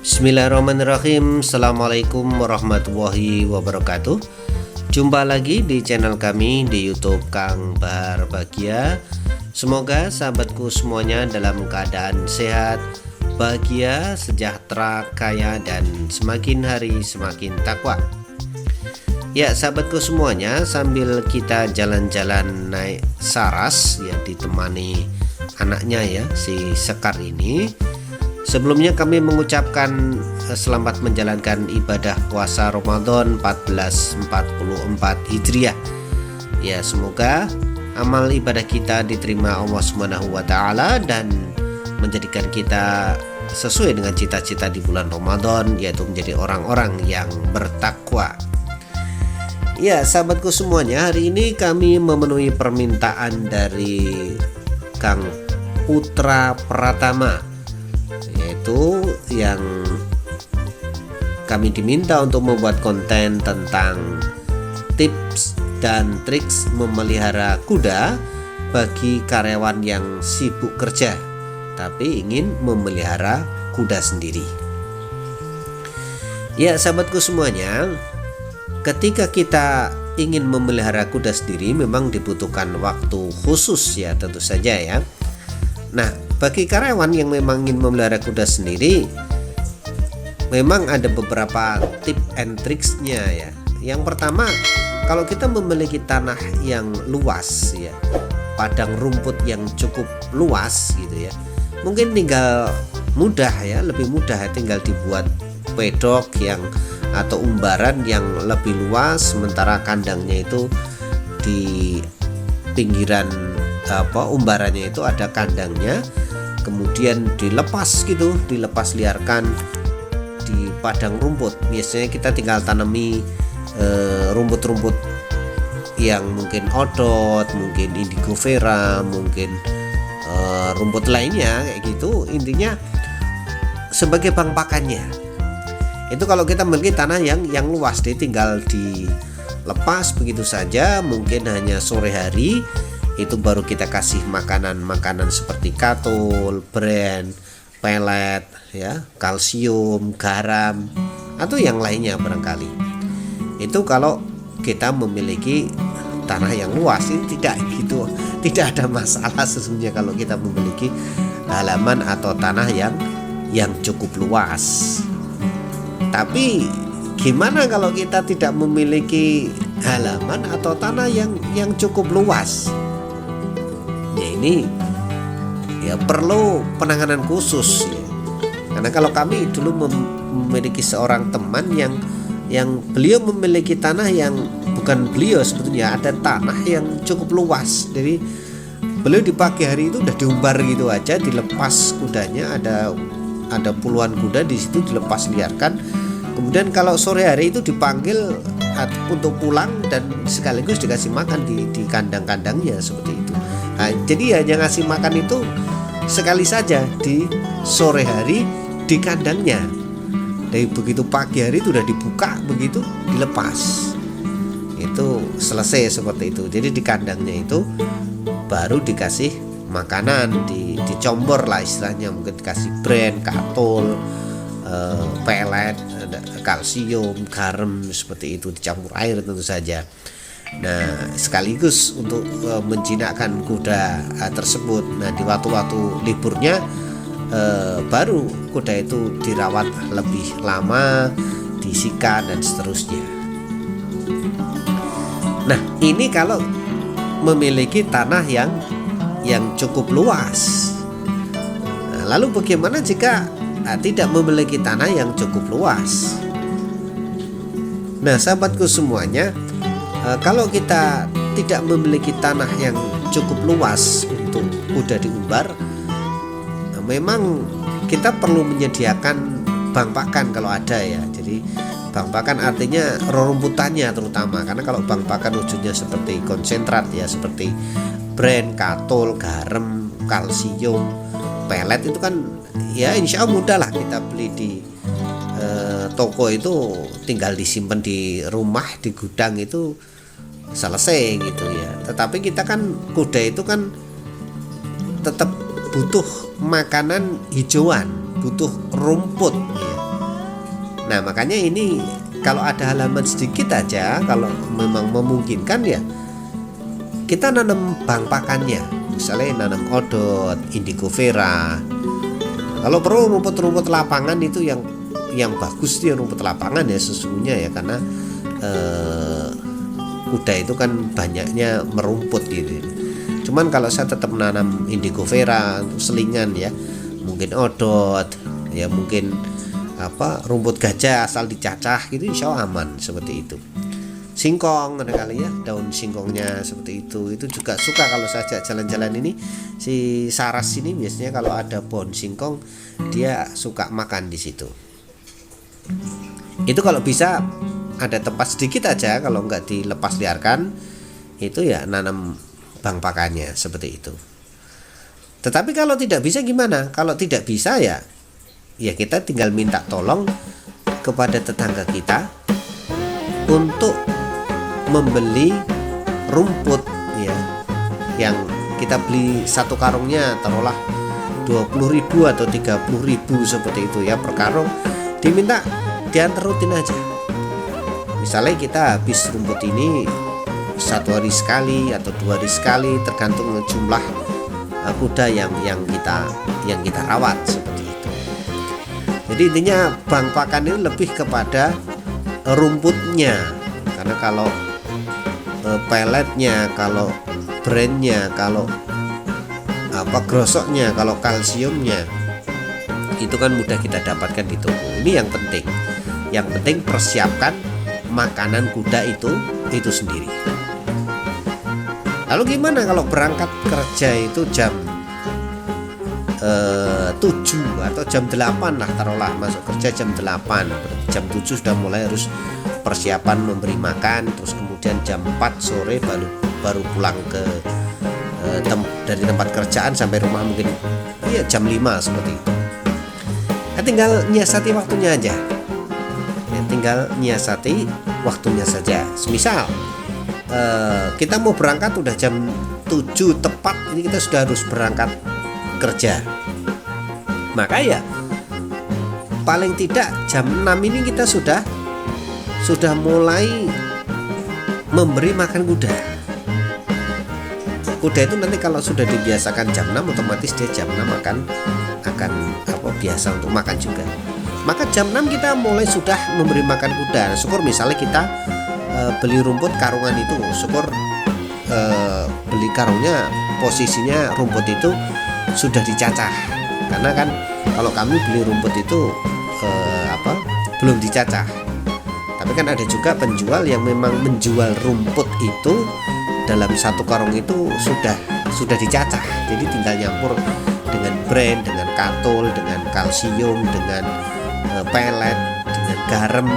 Bismillahirrahmanirrahim. Assalamualaikum warahmatullahi wabarakatuh. Jumpa lagi di channel kami di YouTube Kang Bahar Bahagia. Semoga sahabatku semuanya dalam keadaan sehat, bahagia, sejahtera, kaya, dan semakin hari semakin takwa. Ya sahabatku semuanya, sambil kita jalan-jalan naik Saras ya, ditemani anaknya ya, si Sekar ini. Sebelumnya kami mengucapkan selamat menjalankan ibadah puasa Ramadan 1444 Hijriah. Ya, semoga amal ibadah kita diterima Allah Subhanahu wa taala dan menjadikan kita sesuai dengan cita-cita di bulan Ramadan, yaitu menjadi orang-orang yang bertakwa. Ya, sahabatku semuanya, hari ini kami memenuhi permintaan dari Kang Putra Pratama, yaitu yang kami diminta untuk membuat konten tentang tips dan triks memelihara kuda bagi karyawan yang sibuk kerja tapi ingin memelihara kuda sendiri. Ya sahabatku semuanya, ketika kita ingin memelihara kuda sendiri memang dibutuhkan waktu khusus ya, tentu saja ya. Nah, bagi karyawan yang memang ingin memelihara kuda sendiri, memang ada beberapa tip and tricksnya ya. Yang pertama, kalau kita memiliki tanah yang luas ya, padang rumput yang cukup luas gitu ya, mungkin tinggal mudah ya, lebih mudah ya, tinggal dibuat pedok yang atau umbaran yang lebih luas, sementara kandangnya itu di pinggiran umbarannya itu ada kandangnya, kemudian dilepas gitu, dilepas liarkan di padang rumput. Biasanya kita tinggal tanami rumput-rumput yang mungkin odot, mungkin indigo vera, mungkin rumput lainnya kayak gitu. Intinya sebagai bang pakannya. Itu kalau kita memiliki tanah yang luas, dia tinggal dilepas begitu saja, mungkin hanya sore hari itu baru kita kasih makanan seperti katul, bran, pelet ya, kalsium, garam, atau yang lainnya barangkali. Itu kalau kita memiliki tanah yang luas, ini tidak ada masalah sesungguhnya kalau kita memiliki halaman atau tanah yang cukup luas. Tapi gimana kalau kita tidak memiliki halaman atau tanah yang cukup luas? Ya ini ya perlu penanganan khusus ya. Karena kalau kami dulu memiliki seorang teman yang beliau memiliki tanah yang bukan beliau sebetulnya, ada tanah yang cukup luas. Jadi beliau di pagi hari itu udah diumbar gitu aja, dilepas kudanya, ada puluhan kuda di situ dilepas liarkan. Kemudian kalau sore hari itu dipanggil untuk pulang dan sekaligus dikasih makan di kandang-kandangnya seperti itu. Nah, jadi hanya ngasih makan itu sekali saja di sore hari di kandangnya. Dari begitu pagi hari itu udah dibuka, begitu dilepas. Itu selesai seperti itu. Jadi di kandangnya itu baru dikasih makanan, dicombor lah istilahnya, mungkin dikasih bran, katul, pelet, kalsium, garam seperti itu, dicampur air tentu saja. Nah, sekaligus untuk menjinakkan kuda tersebut. Nah, di waktu-waktu liburnya baru kuda itu dirawat lebih lama, disikat dan seterusnya. Nah, ini kalau memiliki tanah yang cukup luas. Nah, lalu bagaimana jika tidak memiliki tanah yang cukup luas? Nah, sahabatku semuanya, kalau kita tidak memiliki tanah yang cukup luas untuk kuda diumbar, memang kita perlu menyediakan bang pakan kalau ada ya. Jadi bang pakan artinya rerumputannya terutama, karena kalau bang pakan wujudnya seperti konsentrat ya, seperti bran, katul, garam, kalsium, pelet, itu kan ya insya Allah mudah lah kita beli di toko, itu tinggal disimpan di rumah, di gudang itu selesai gitu ya. Tetapi kita kan kuda itu kan tetap butuh makanan hijauan, butuh rumput ya. Nah makanya ini kalau ada halaman sedikit aja, kalau memang memungkinkan ya kita nanam bang pakannya, misalnya nanam odot, indigo vera. Kalau perlu rumput-rumput lapangan itu yang bagus dia rumput lapangan ya sesungguhnya ya, karena kuda itu kan banyaknya merumput gitu. Cuman kalau saya tetap menanam indigo vera untuk selingan ya, mungkin odot ya, mungkin rumput gajah asal dicacah gitu, insya Allah aman seperti itu. Singkong ada kali ya, daun singkongnya seperti itu juga suka kalau saya ajak jalan-jalan ini. Si Saras ini biasanya kalau ada pohon singkong dia suka makan di situ. Itu kalau bisa ada tempat sedikit aja, kalau nggak dilepas liarkan itu ya nanam bang pakannya seperti itu. Tetapi kalau tidak bisa gimana? Kalau tidak bisa ya kita tinggal minta tolong kepada tetangga kita untuk membeli rumput ya, yang kita beli satu karungnya taruhlah 20.000 atau 30.000 seperti itu ya per karung, diminta diantar rutin aja. Misalnya kita habis rumput ini 1 hari sekali atau 2 hari sekali, tergantung jumlah kuda yang kita rawat seperti itu. Jadi intinya bang pakan ini lebih kepada rumputnya, karena kalau peletnya, kalau brandnya, kalau grosoknya, kalau kalsiumnya itu kan mudah kita dapatkan di toko. Ini yang penting. Yang penting persiapkan makanan kuda itu sendiri. Lalu gimana kalau berangkat kerja itu jam 7 atau jam 8 lah, taruhlah masuk kerja jam 8, jam 7 sudah mulai harus persiapan memberi makan, terus kemudian jam 4 sore baru pulang ke dari tempat kerjaan sampai rumah mungkin ya jam 5 seperti itu. Tinggal nyiasati waktunya aja ya, tinggal nyiasati waktunya saja. Semisal kita mau berangkat udah jam 7 tepat, ini kita sudah harus berangkat kerja, maka ya paling tidak jam 6 ini kita sudah mulai memberi makan kuda. Kuda itu nanti kalau sudah dibiasakan jam 6, otomatis dia jam 6 akan biasa untuk makan juga. Maka jam 6 kita mulai sudah memberi makan kuda. Syukur misalnya kita beli rumput karungan itu, syukur beli karungnya posisinya rumput itu sudah dicacah, karena kan kalau kami beli rumput itu belum dicacah. Tapi kan ada juga penjual yang memang menjual rumput itu dalam satu karung itu sudah dicacah, jadi tinggal nyampur dengan brand, dengan katul, dengan kalsium, dengan pelet, dengan garam,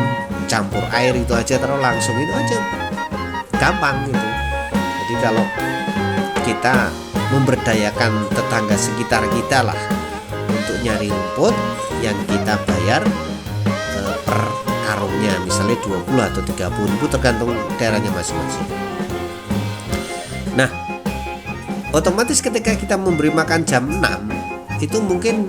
campur air itu aja, terus langsung itu aja gampang gitu. Jadi kalau kita memberdayakan tetangga sekitar kita lah untuk nyari rumput yang kita bayar per karungnya, misalnya 20 atau 30 ribu tergantung daerahnya masing-masing. Nah, otomatis ketika kita memberi makan jam 6 itu mungkin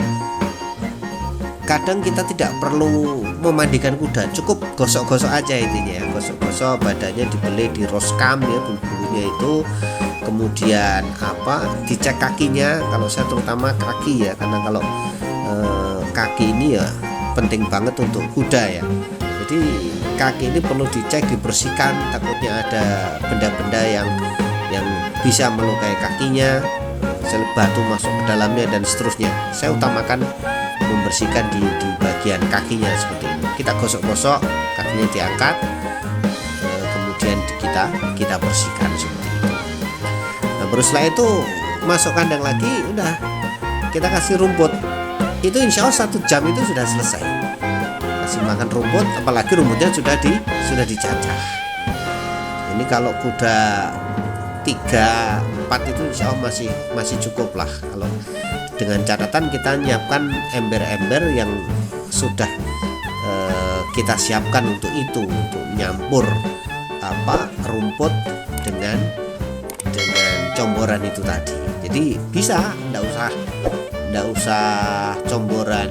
kadang kita tidak perlu memandikan kuda, cukup gosok-gosok aja intinya ya, gosok-gosok badannya, dibeli di roskam ya bulu-bulunya itu, kemudian dicek kakinya, kalau saya terutama kaki ya, karena kalau kaki ini ya penting banget untuk kuda ya. Jadi kaki ini perlu dicek, dibersihkan, takutnya ada benda-benda yang bisa melukai kakinya, misalnya batu masuk ke dalamnya dan seterusnya. Saya utamakan membersihkan di bagian kakinya seperti ini. Kita gosok-gosok, kakinya diangkat, kemudian kita bersihkan seperti itu. Nah, baru setelah itu masuk kandang lagi, udah kita kasih rumput. Itu insya Allah 1 jam itu sudah selesai. Kasih makan rumput, apalagi rumputnya sudah dicacah. Ini kalau kuda 3-4 itu insya Allah masih cukup lah, kalau dengan catatan kita nyiapkan ember-ember yang sudah kita siapkan untuk nyampur rumput dengan comboran itu tadi. Jadi bisa, enggak usah comboran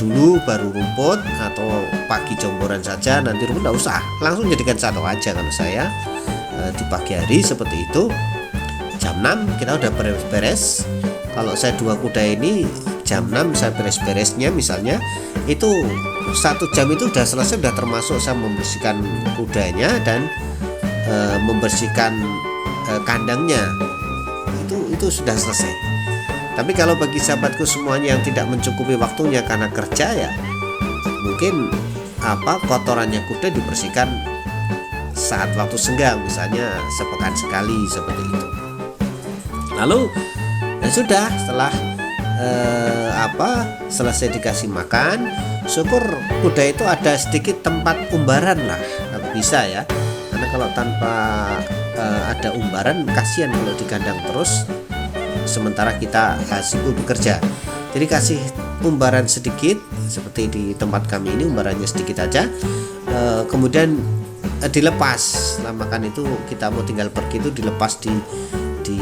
dulu baru rumput, atau pagi jomboran saja, nanti rumput nggak usah, langsung jadikan satu aja. Kalau saya di pagi hari seperti itu, jam 6 kita udah beres-beres. Kalau saya 2 kuda ini jam 6 saya beres-beresnya, misalnya itu 1 jam itu udah selesai, udah termasuk saya membersihkan kudanya dan membersihkan kandangnya, itu sudah selesai. Tapi kalau bagi sahabatku semuanya yang tidak mencukupi waktunya karena kerja, ya mungkin kotorannya kuda dibersihkan saat waktu senggang, misalnya sepekan sekali seperti itu. Lalu sudah, setelah selesai dikasih makan, syukur kuda itu ada sedikit tempat umbaran lah, kalau bisa ya. Karena kalau tanpa ada umbaran, kasihan kalau di kandang terus sementara kita sibuk bekerja. Jadi kasih umbaran sedikit, seperti di tempat kami ini umbarannya sedikit aja, kemudian dilepas. Setelah makan itu kita mau tinggal pergi, itu dilepas di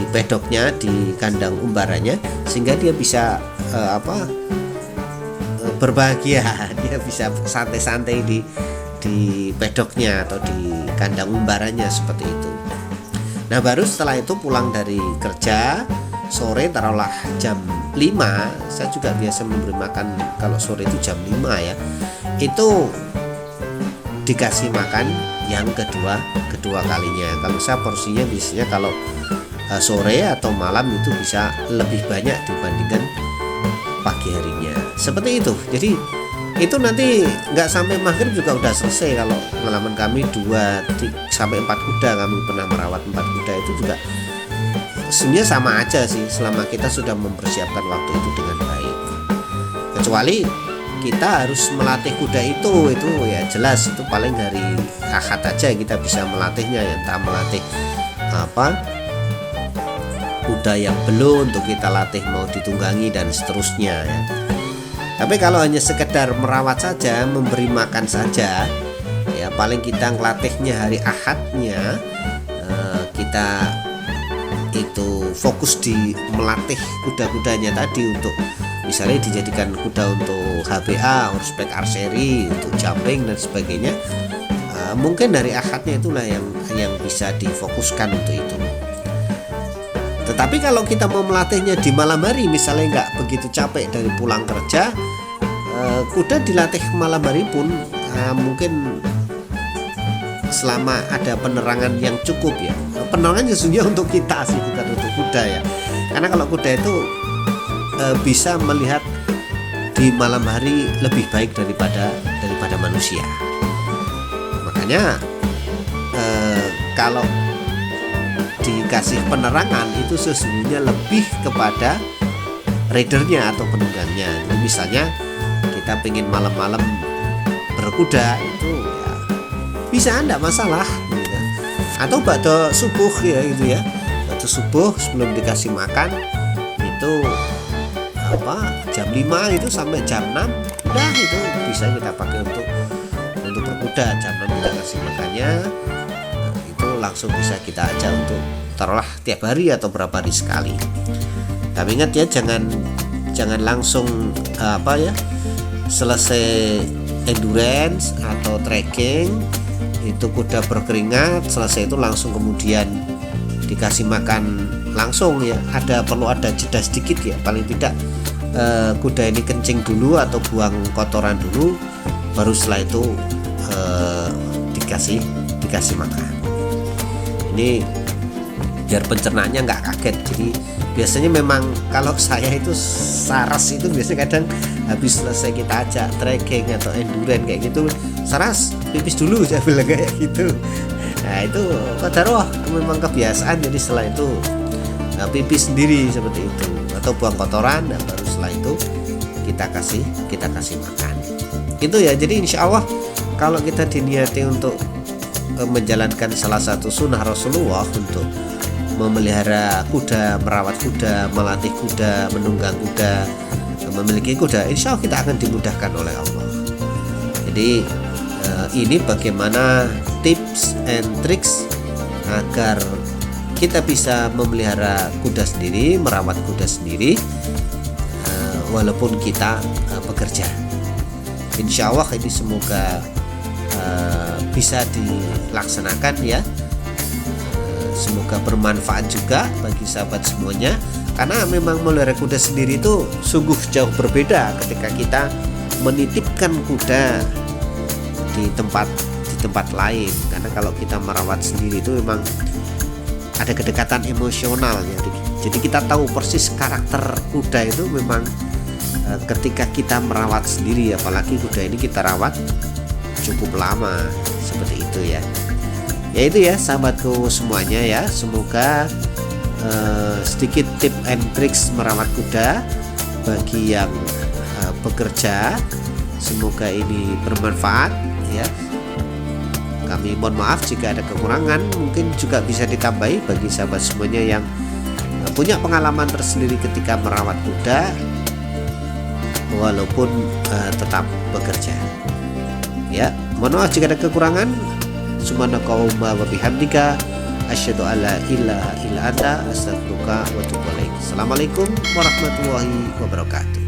pedoknya, di kandang umbarannya, sehingga dia bisa berbahagia, dia bisa santai-santai di pedoknya atau di kandang umbarannya seperti itu. Nah, baru setelah itu pulang dari kerja sore, taruhlah jam 5, saya juga biasa memberi makan kalau sore itu jam 5 ya, itu dikasih makan yang kedua kalinya. Kalau saya porsinya biasanya kalau sore atau malam itu bisa lebih banyak dibandingkan pagi harinya, seperti itu. Jadi itu nanti nggak sampai maghrib juga udah selesai. Kalau pengalaman kami 2-4 kuda, kami pernah merawat 4 kuda, itu juga sebenarnya sama aja sih, selama kita sudah mempersiapkan waktu itu dengan baik. Kecuali kita harus melatih kuda itu ya jelas, itu paling hari Ahad aja kita bisa melatihnya, ya entah melatih kuda yang belum untuk kita latih mau ditunggangi dan seterusnya ya. Tapi kalau hanya sekedar merawat saja, memberi makan saja, ya paling kita ngelatihnya hari Ahadnya, kita itu fokus di melatih kuda-kudanya tadi, untuk misalnya dijadikan kuda untuk HBA, horseback archery, untuk jumping dan sebagainya. Mungkin dari Ahadnya itulah yang bisa difokuskan untuk itu. Tetapi kalau kita mau melatihnya di malam hari, misalnya nggak begitu capek dari pulang kerja, kuda dilatih malam hari pun mungkin selama ada penerangan yang cukup ya. Penerangan sesungguhnya untuk kita sih, bukan untuk kuda ya. Karena kalau kuda itu bisa melihat di malam hari lebih baik daripada manusia. Makanya kalau dikasih penerangan itu sesungguhnya lebih kepada ridernya atau penunggangnya. Jadi misalnya kita pengen malam-malam berkuda, itu ya bisa, enggak masalah gitu. Atau bakda subuh ya gitu ya, bakda subuh sebelum dikasih makan itu jam 5 itu sampai jam 6 udah, itu bisa kita pakai untuk berkuda. Jam 6 kita kasih makannya, itu langsung bisa kita ajak untuk taruhlah tiap hari atau berapa hari sekali. Tapi ingat ya, jangan langsung selesai endurance atau trekking itu kuda berkeringat, selesai itu langsung kemudian dikasih makan langsung ya. Perlu ada jeda sedikit ya, paling tidak kuda ini kencing dulu atau buang kotoran dulu, baru setelah itu dikasih makan. Ini biar pencernaannya nggak kaget. Jadi biasanya memang kalau saya itu saras itu biasanya kadang habis selesai kita ajak trekking atau endurance kayak gitu, saras pipis dulu, saya bilang kayak gitu. Nah itu qadarullah, memang kebiasaan. Jadi setelah itu pipis sendiri seperti itu, atau buang kotoran, dan baru setelah itu kita kasih makan. Itu ya. Jadi insya Allah kalau kita diniati untuk menjalankan salah satu sunnah Rasulullah untuk memelihara kuda, merawat kuda, melatih kuda, menunggang kuda, memiliki kuda, insya Allah kita akan dimudahkan oleh Allah. Jadi ini bagaimana tips and tricks agar kita bisa memelihara kuda sendiri, merawat kuda sendiri, walaupun kita bekerja. Insya Allah ini semoga bisa dilaksanakan ya. Semoga bermanfaat juga bagi sahabat semuanya, karena memang melihara kuda sendiri itu sungguh jauh berbeda ketika kita menitipkan kuda di tempat lain. Karena kalau kita merawat sendiri itu memang ada kedekatan emosional ya. Jadi kita tahu persis karakter kuda itu memang ketika kita merawat sendiri, apalagi kuda ini kita rawat cukup lama seperti itu ya. Ya itu ya sahabatku semuanya ya, semoga sedikit tip and tricks merawat kuda bagi yang bekerja, semoga ini bermanfaat ya. Kami mohon maaf jika ada kekurangan, mungkin juga bisa ditambahi bagi sahabat semuanya yang punya pengalaman tersendiri ketika merawat kuda walaupun tetap bekerja ya. Mohon maaf jika ada kekurangan. Subhanakallahumma wa bihamdika asyhadu an la ilaha illa anta astaghfiruka wa atubu ilaik. Assalamualaikum warahmatullahi wabarakatuh.